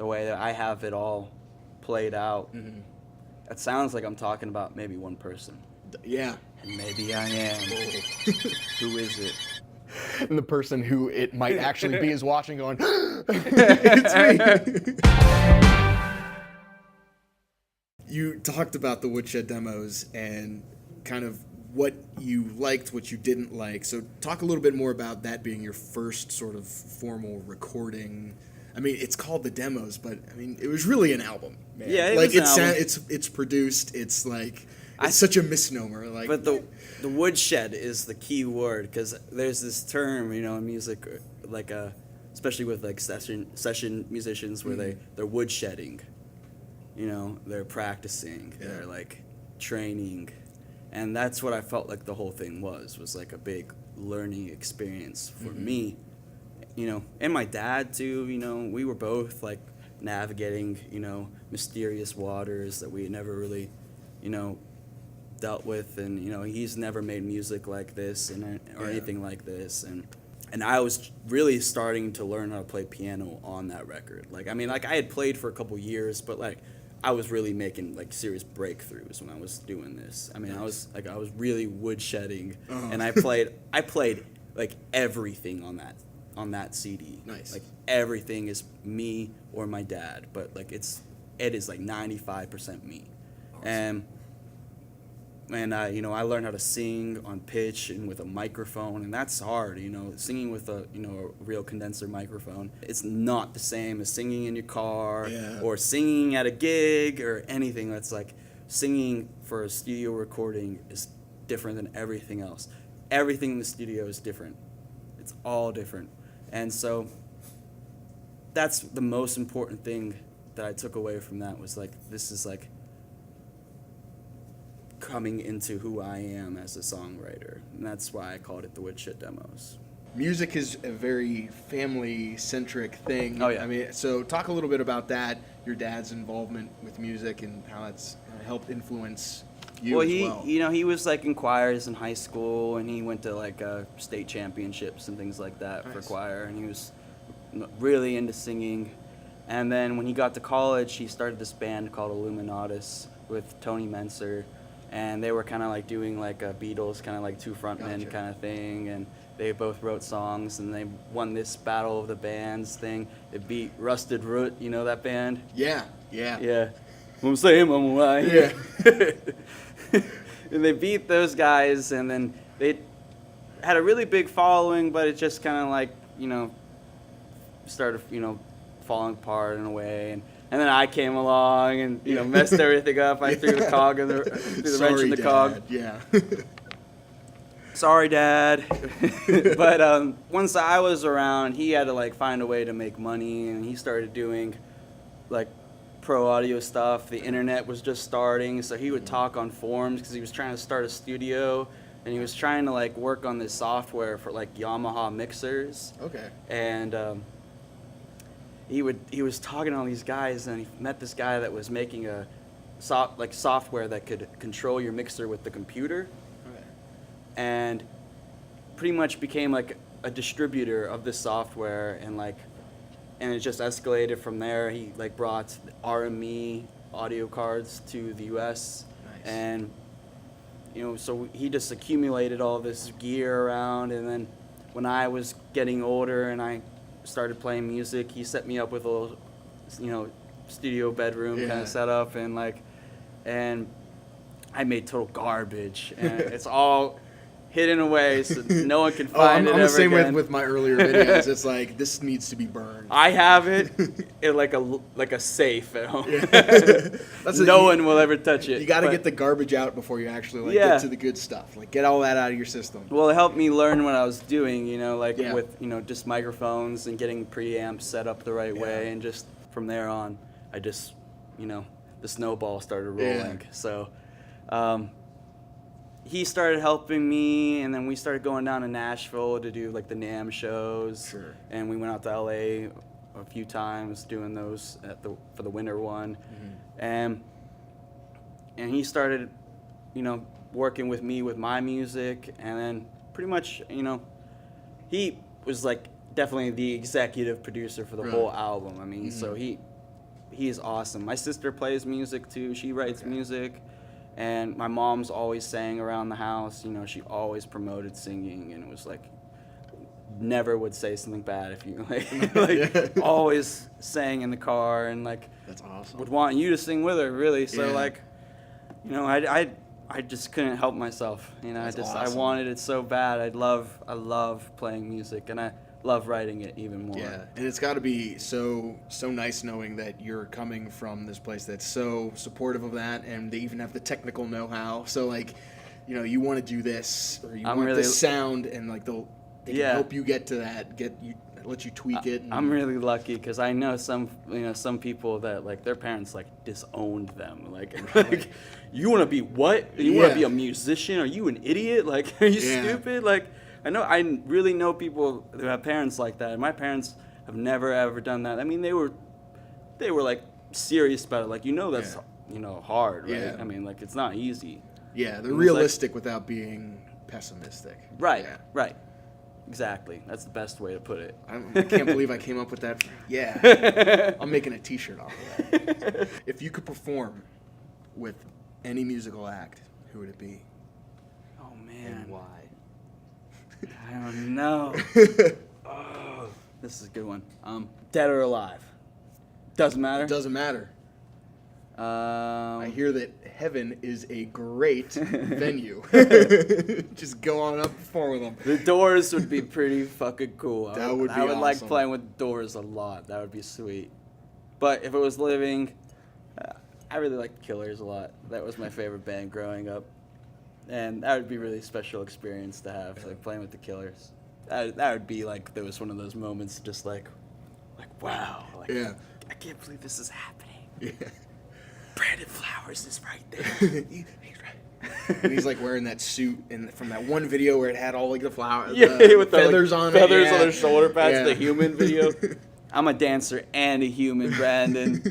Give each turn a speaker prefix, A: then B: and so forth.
A: the way that I have it all played out, it sounds like I'm talking about maybe one person.
B: Yeah.
A: And maybe I am. Who is it?
B: And the person who it might actually be is watching going, it's me. You talked about the Woodshed demos and kind of what you liked, what you didn't like. So talk a little bit more about that being your first sort of formal recording. I mean, it's called the demos, but I mean, it was really an album, man.
A: Yeah, it
B: like
A: was an album.
B: it's produced. It's like it's such a misnomer. Like,
A: but the woodshed is the key word, because there's this term, in music, like especially with like session musicians, where they're woodshedding. They're practicing. Yeah. They're like training. And that's what I felt like the whole thing was like a big learning experience for me, and my dad too. We were both like navigating, mysterious waters that we never really, dealt with, and he's never made music like this or anything like this, and I was really starting to learn how to play piano on that record. Like, I mean, like I had played for a couple years, but like I was really making like serious breakthroughs when I was doing this. I mean, nice. I was really woodshedding, and I played like everything on that CD.
B: Nice.
A: Like everything is me or my dad, but like it is like 95% me. Awesome. And I learned how to sing on pitch and with a microphone, and that's hard. Singing with a real condenser microphone, it's not the same as singing in your car or singing at a gig or anything. That's like singing for a studio recording is different than everything else. Everything in the studio is different. It's all different, and so that's the most important thing that I took away from that, was like, this is like coming into who I am as a songwriter, and that's why I called it the Woodshed Demos.
B: Music is a very family-centric thing.
A: Oh, yeah.
B: I mean, so talk a little bit about that, your dad's involvement with music and how it's helped influence you as well.
A: He was like in choirs in high school, and he went to like state championships and things like that. Nice. For choir, and he was really into singing. And then when he got to college, he started this band called Illuminatus with Tony Menser. And they were kind of like doing like a Beatles, kind of like two frontmen kind of thing. And they both wrote songs, and they won this Battle of the Bands thing. They beat Rusted Root, that band?
B: Yeah.
A: I'm saying, I'm right.
B: Yeah.
A: And they beat those guys, and then they had a really big following, but it just kind of like, started, falling apart in a way. And then I came along and messed everything up. I threw the cog in the wrench in the cog.
B: Yeah.
A: Sorry, Dad. But once I was around, he had to like find a way to make money, and he started doing like pro audio stuff. The internet was just starting, so he would talk on forums because he was trying to start a studio, and he was trying to like work on this software for like Yamaha mixers.
B: Okay.
A: And he was talking to all these guys, and he met this guy that was making a software that could control your mixer with the computer.
B: Okay.
A: And pretty much became like a distributor of this software, and it just escalated from there. He like brought RME audio cards to the US.
B: Nice.
A: And so he just accumulated all this gear around, and then when I was getting older and I started playing music, he set me up with a little, studio bedroom kind of setup, and I made total garbage, and it's all hidden away so no one can find it.
B: I'm
A: ever
B: the same
A: again.
B: with my earlier videos. It's like, this needs to be burned.
A: I have it in like a safe at home.
B: Yeah.
A: No one will ever touch it.
B: You got to get the garbage out before you actually get to the good stuff. Like, get all that out of your system.
A: Well, it helped me learn what I was doing, with just microphones and getting preamps set up the right way, and just from there on, I just, the snowball started rolling.
B: Yeah.
A: So, he started helping me, and then we started going down to Nashville to do like the NAMM shows.
B: Sure.
A: And we went out to LA a few times doing those for the winter one. Mm-hmm. And he started, working with me with my music, and then pretty much, he was like definitely the executive producer for the whole album. I mean, so he he's awesome. My sister plays music too. She writes music, and my mom's always sang around the house. You know, she always promoted singing, and it was like never would say something bad if you like always sang in the car, and like
B: That's awesome.
A: would want you to sing with her, really. So
B: Yeah.
A: like, you know, I just couldn't help myself. You know,
B: That's
A: I
B: awesome.
A: wanted it so bad. I love playing music, and I love writing it even more.
B: Yeah, and it's got to be so nice knowing that you're coming from this place that's so supportive of that, and they even have the technical know-how. So like, you know, you want to do this or you
A: I'm
B: want
A: really-
B: this sound, and like they can
A: Yeah.
B: help you get to that, let you tweak it. And,
A: I'm really lucky because I know some people that like their parents like disowned them. Like, you want to be what? You want
B: Yeah.
A: to be a musician? Are you an idiot? Like, are you
B: Yeah.
A: stupid? Like, I really know people who have parents like that. And my parents have never ever done that. I mean, they were like serious about it. Like, that's hard, right?
B: Yeah.
A: I mean, like, it's not easy.
B: yeah, they're
A: It's like-
B: realistic without being pessimistic.
A: Right.
B: Yeah.
A: Right. Exactly. That's the best way to put it.
B: I can't believe I came up with that. Yeah, I'm making a T-shirt off of that. If you could perform with any musical act, who would it be
A: Oh
B: and
A: man.
B: why?
A: I don't know. Oh, this is a good one. Dead or alive? Doesn't matter.
B: It doesn't matter. I hear that heaven is a great venue. Just go on up and perform with them.
A: The Doors would be pretty fucking cool.
B: That would be
A: I would like
B: awesome.
A: playing with Doors a lot. That would be sweet. But if it was living, I really liked Killers a lot. That was my favorite band growing up, and that would be a really special experience to have, like playing with the Killers. That would be like there was one of those moments, just like wow, like
B: Yeah.
A: I can't believe this is happening.
B: Yeah.
A: Brandon Flowers is right there.
B: He's right. And he's like wearing that suit from that one video where it had all like the flowers,
A: Yeah, with the,
B: feathers
A: like,
B: on
A: feathers
B: it.
A: on their shoulder pads.
B: Yeah.
A: The human video. I'm a dancer and a human, Brandon.